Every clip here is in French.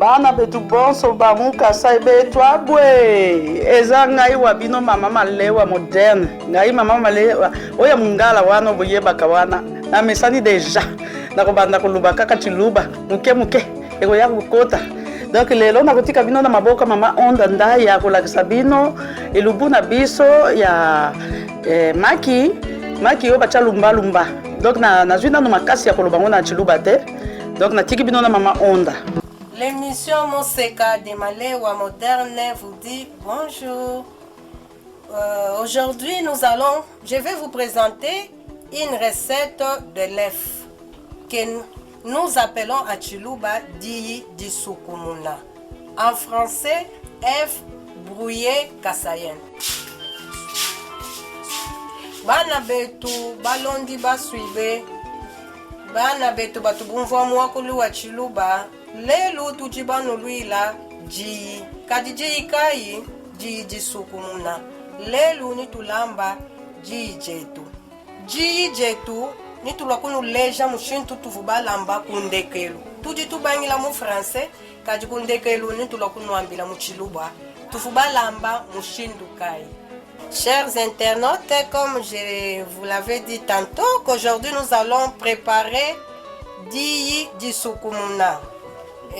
bana betu bonso bamuka sai betu abwe eza ngai wabino mama malewa moderne ngai mama malewa oya mungala wana boyebaka wana na mesani deja na kobanda koluba kaka chiluba muke ego ya kukota donc lelo nakotika bino na maboka mama onda ndaya kolakisa bino elubu na biso ya maki oyo batia lumba donc nazwi nano makasi ya koloba ngo na chiluba te donc natiki bino na mama onda. L'émission Moseka de Malewa Moderne vous dit bonjour. Aujourd'hui, je vais vous présenter une recette de l'œuf que nous appelons à Chiluba Diyi Disukumuna. En français, œuf brouillé kasayen. Bana betu balondi basuibe. Bana betu batubumva mwakulu wa Chiluba. Lelo tujibano luila ji kadiji ikai ji jisukumuna lelo ni tulamba ji jetu ni tulakunu leja mushintu tuvubalamba kundekelu tuji tubangila mu français kaji kundekelu ni tulakunu ambila mu Chiluba tuvubalamba mushindu kai. Chers internautes, comme je vous l'avais dit tantôt, qu'aujourd'hui nous allons préparer Diyi Disukumuna.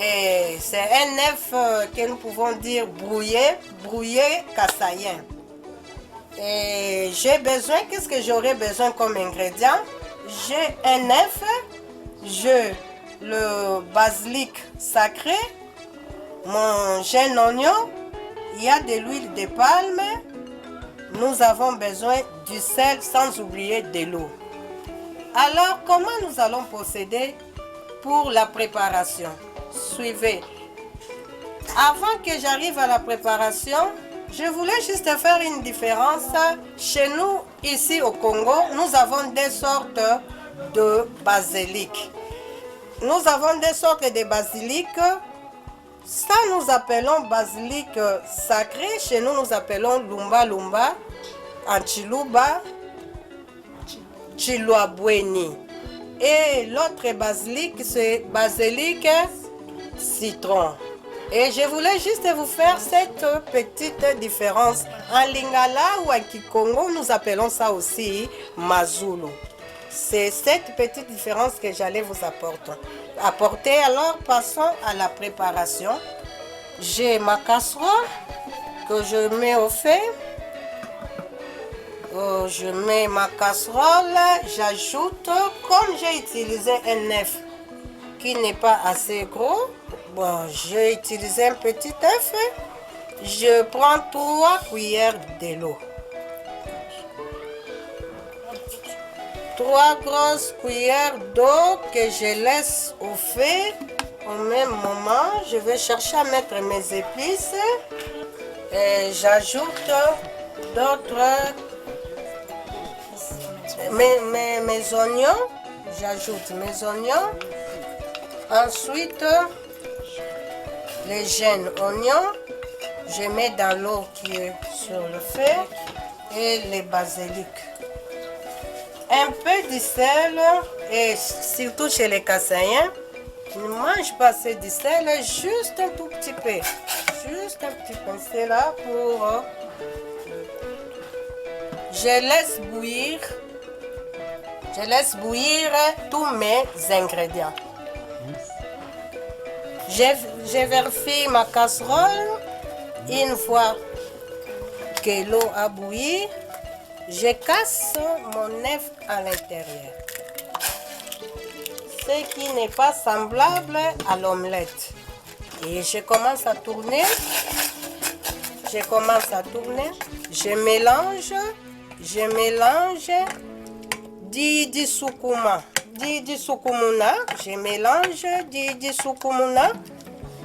Et c'est un œuf que nous pouvons dire brouillé kasayen. Et j'ai besoin, qu'est-ce que j'aurais besoin comme ingrédient? J'ai un œuf, j'ai le basilic sacré, mon jeune oignon, il y a de l'huile de palme, nous avons besoin du sel sans oublier de l'eau. Alors, comment nous allons procéder pour la préparation? Suivez. Avant que j'arrive à la préparation, je voulais juste faire une différence. Chez nous, ici au Congo, nous avons des sortes de basilic. Nous avons des sortes de basilic. Ça, nous appelons basilic sacré. Chez nous, nous appelons lumba. En Chiluba, chiluabweni. Et l'autre basilic, c'est basilic citron. Et je voulais juste vous faire cette petite différence. En Lingala ou en Kikongo, nous appelons ça aussi Mazulu. C'est cette petite différence que j'allais vous apporter. Alors, passons à la préparation. J'ai ma casserole que je mets au feu. Je mets ma casserole, j'ajoute, comme j'ai utilisé un œuf qui n'est pas assez gros, bon, j'ai utilisé un petit œuf, je prends 3 cuillères de l'eau. 3 grosses cuillères d'eau que je laisse au feu. Au même moment, je vais chercher à mettre mes épices et j'ajoute d'autres. Mes oignons, j'ajoute mes oignons. Ensuite, les jeunes oignons, je mets dans l'eau qui est sur le feu et les basilic. Un peu de sel, et surtout chez les Kasaïens, ils ne mangent pas assez de sel, juste un tout petit peu. Juste un petit peu, c'est là pour... Je laisse bouillir tous mes ingrédients. Je vérifie ma casserole. Une fois que l'eau a bouilli, je casse mon œuf à l'intérieur. Ce qui n'est pas semblable à l'omelette. Et je commence à tourner. Je mélange. Diyi Sukumuna, je mélange Diyi Sukumuna.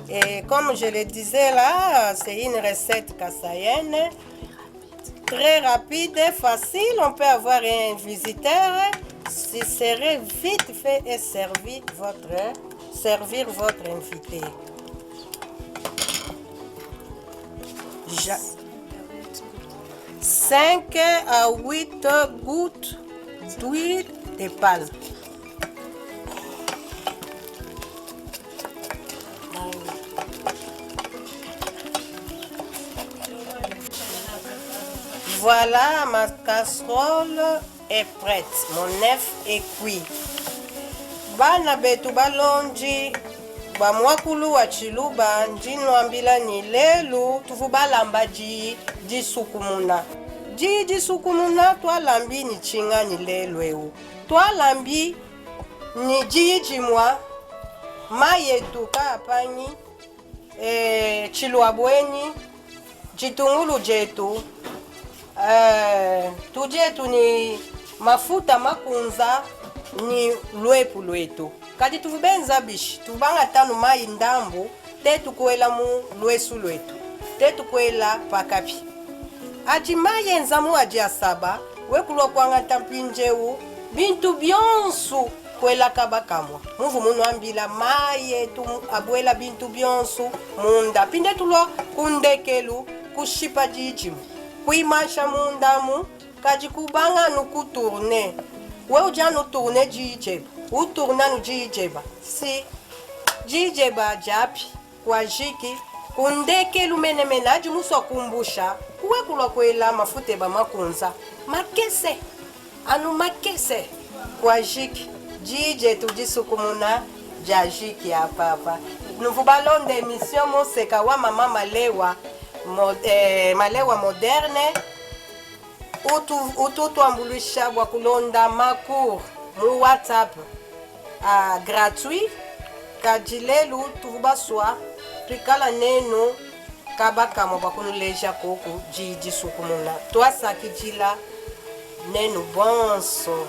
Et comme je le disais là, c'est une recette kasaïenne, très rapide, facile. On peut avoir un visiteur, ce serait vite fait et servir votre invité. 5 à 8 gouttes d'huile de palme. Voilà, ma casserole est prête. Mon œuf est cuit. Bana betu balonji bamwakulu wa chiluba njinwambila ni lelu tufubalamba ji sukumuna. Ji sukumuna twalambi ni chinga ni lelu. Twalambi ni jimwa mayetu kapanyi chiluabweni jitungulu jetu tujetu ni mafuta makunza ni lwepu lwetu kati tuvubenza bishi tubanga tanu mai ndambu tetu kwela mu lwesu lwetu tetu kwela pakapi aji maye nzamu aji asaba wekulo kwanga tampinjeu bintu byonsu kwela kabakamwa muvu munu ambila maye tu abwela bintu byonsu munda pinde tulo kundekelu kushipa jijimu kuimasha mundamu kaji kubanga nukuturne we uja nuturne jijeba uturna nu jijeba si jijeba japi kwa jiki kundekelu menemene aji muso kumbusha kuwe kulwa kwela mafute ba makunza makese anu makese kwa jiki jije tujisukumuna jajiki ya papa nuvubalonde emission moseka wa mama malewa malewa moderne ututwambulisha bwa kulonda macours mu WhatsApp gratuit kajilelu tuvubaswa twikala nenu kabakamo bwa kunuleja koko jisukumuna twasakijila nenu bonso